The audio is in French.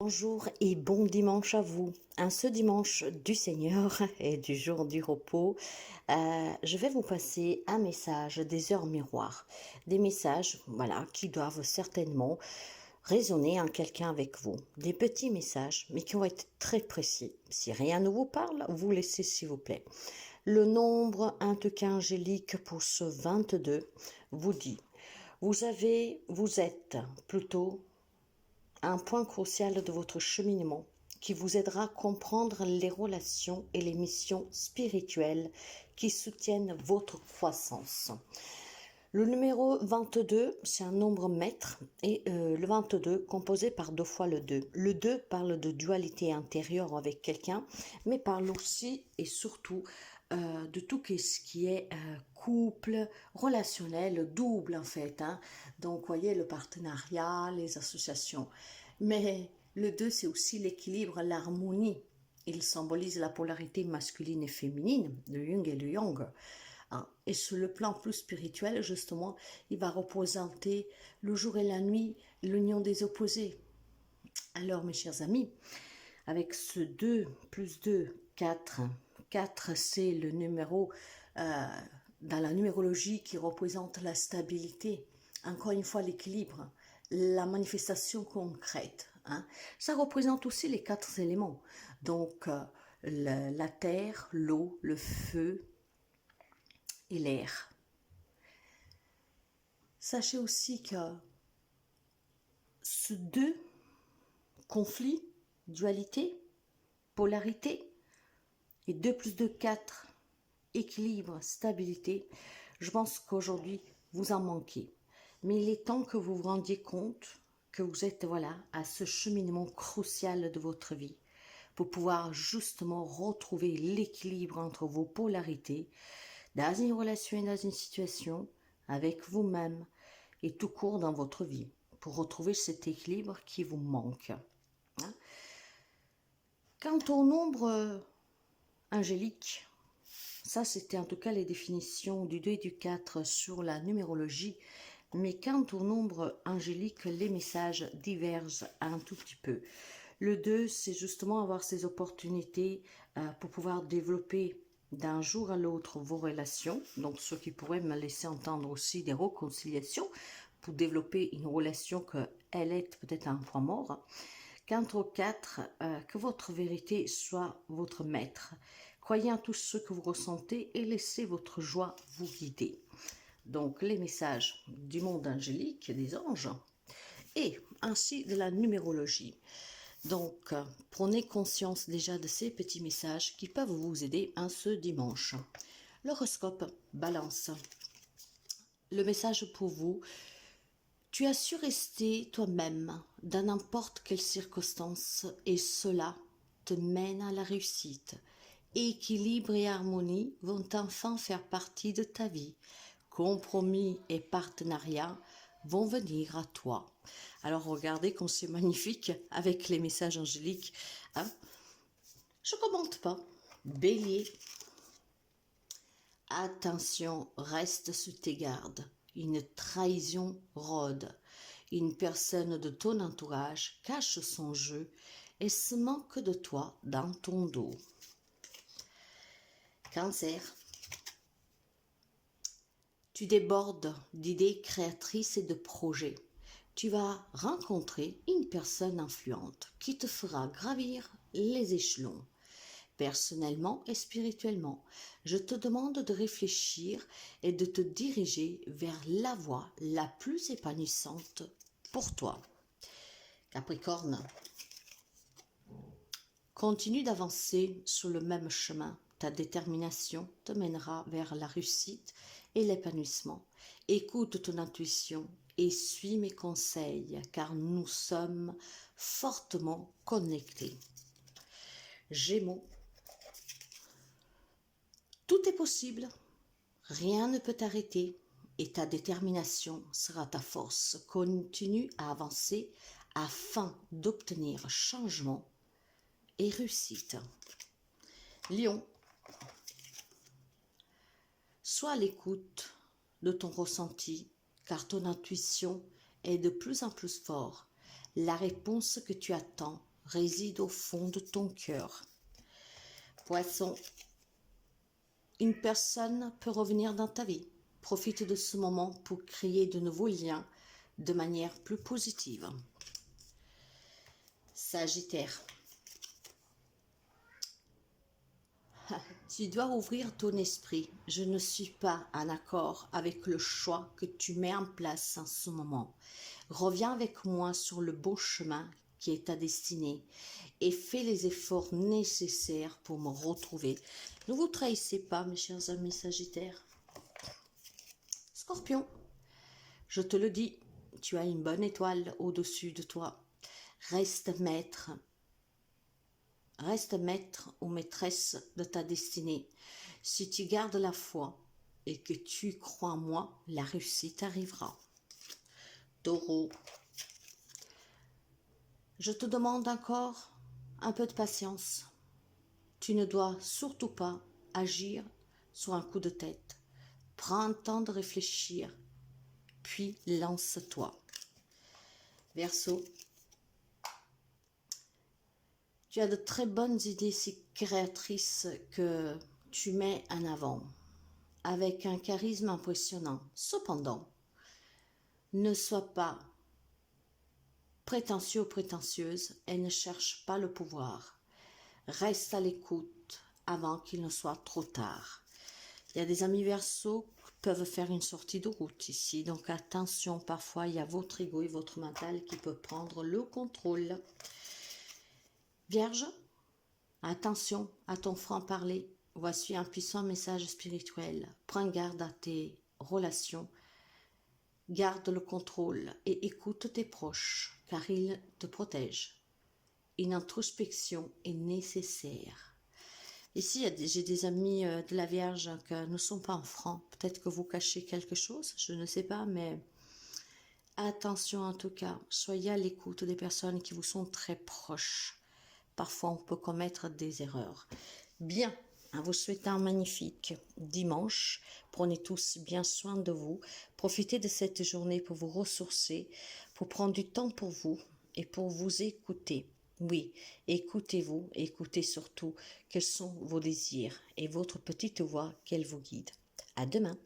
Bonjour et bon dimanche à vous. Ce dimanche du Seigneur et du jour du repos, je vais vous passer un message des heures miroirs. Des messages, voilà, qui doivent certainement résonner en quelqu'un avec vous. Des petits messages, mais qui vont être très précis. Si rien ne vous parle, vous laissez s'il vous plaît. Le nombre angélique pour ce 22 vous dit, vous êtes plutôt un point crucial de votre cheminement qui vous aidera à comprendre les relations et les missions spirituelles qui soutiennent votre croissance. Le numéro 22, c'est un nombre maître et le 22 composé par deux fois le 2. Le 2 parle de dualité intérieure avec quelqu'un, mais parle aussi et surtout de tout ce qui est couple, relationnel, double en fait. Donc, voyez, le partenariat, les associations. Mais le 2, c'est aussi l'équilibre, l'harmonie. Il symbolise la polarité masculine et féminine, le yin et le yang. Et sur le plan plus spirituel, justement, il va représenter le jour et la nuit, l'union des opposés. Alors, mes chers amis, avec ce 2 plus 2, 4, 4 c'est le numéro dans la numérologie qui représente la stabilité, encore une fois l'équilibre, la manifestation concrète. Ça représente aussi les 4 éléments, donc la terre, l'eau, le feu, et l'air. Sachez aussi que ce 2, conflit, dualité, polarité, et 2 plus 2, 4, équilibre, stabilité, je pense qu'aujourd'hui, vous en manquez. Mais il est temps que vous vous rendiez compte que vous êtes à ce cheminement crucial de votre vie pour pouvoir justement retrouver l'équilibre entre vos polarités dans une relation et dans une situation, avec vous-même et tout court dans votre vie, pour retrouver cet équilibre qui vous manque. Quant au nombre angélique, ça c'était en tout cas les définitions du 2 et du 4 sur la numérologie, mais quant au nombre angélique, les messages divergent un tout petit peu. Le 2, c'est justement avoir ces opportunités pour pouvoir développer d'un jour à l'autre vos relations, donc ce qui pourrait me laisser entendre aussi des réconciliations pour développer une relation qu'elle est peut-être un point mort. Quant au 4, que votre vérité soit votre maître. Croyez en tout ce que vous ressentez et laissez votre joie vous guider. Donc les messages du monde angélique, des anges, et ainsi de la numérologie. Donc, prenez conscience déjà de ces petits messages qui peuvent vous aider ce dimanche. L'horoscope Balance. Le message pour vous, tu as su rester toi-même dans n'importe quelle circonstance et cela te mène à la réussite. Équilibre et harmonie vont enfin faire partie de ta vie. Compromis et partenariat vont venir à toi. Alors regardez comme c'est magnifique avec les messages angéliques. Je ne commente pas. Bélier. Attention, reste sur tes gardes. Une trahison rôde. Une personne de ton entourage cache son jeu et se moque de toi dans ton dos. Cancer. Tu débordes d'idées créatrices et de projets. Tu vas rencontrer une personne influente qui te fera gravir les échelons. Personnellement et spirituellement, je te demande de réfléchir et de te diriger vers la voie la plus épanouissante pour toi. Capricorne, continue d'avancer sur le même chemin. Ta détermination te mènera vers la réussite et l'épanouissement. Écoute ton intuition et suis mes conseils, car nous sommes fortement connectés. Gémeaux, tout est possible, rien ne peut t'arrêter et ta détermination sera ta force. Continue à avancer afin d'obtenir changement et réussite. Lion, sois à l'écoute de ton ressenti, car ton intuition est de plus en plus forte. La réponse que tu attends réside au fond de ton cœur. Poisson, une personne peut revenir dans ta vie. Profite de ce moment pour créer de nouveaux liens de manière plus positive. Sagittaire, tu dois ouvrir ton esprit. Je ne suis pas en accord avec le choix que tu mets en place en ce moment. Reviens avec moi sur le beau chemin qui est ta destinée et fais les efforts nécessaires pour me retrouver. Ne vous trahissez pas, mes chers amis Sagittaires. Scorpion, je te le dis, tu as une bonne étoile au-dessus de toi. Reste maître ou maîtresse de ta destinée. Si tu gardes la foi et que tu crois en moi, la réussite arrivera. Taureau, je te demande encore un peu de patience. Tu ne dois surtout pas agir sur un coup de tête. Prends le temps de réfléchir, puis lance-toi. Verseau, tu as de très bonnes idées si créatrices que tu mets en avant, avec un charisme impressionnant. Cependant, ne sois pas prétentieux ou prétentieuse et ne cherche pas le pouvoir. Reste à l'écoute avant qu'il ne soit trop tard. Il y a des amis Verseaux qui peuvent faire une sortie de route ici, donc attention, parfois il y a votre ego et votre mental qui peut prendre le contrôle. Vierge, attention à ton franc-parler. Voici un puissant message spirituel. Prends garde à tes relations. Garde le contrôle et écoute tes proches, car ils te protègent. Une introspection est nécessaire. Ici, j'ai des amis de la Vierge qui ne sont pas en franc. Peut-être que vous cachez quelque chose, je ne sais pas, mais attention en tout cas. Soyez à l'écoute des personnes qui vous sont très proches. Parfois, on peut commettre des erreurs. Bien, en vous souhaitant un magnifique dimanche. Prenez tous bien soin de vous. Profitez de cette journée pour vous ressourcer, pour prendre du temps pour vous et pour vous écouter. Oui, écoutez-vous, écoutez surtout quels sont vos désirs et votre petite voix qu'elle vous guide. À demain.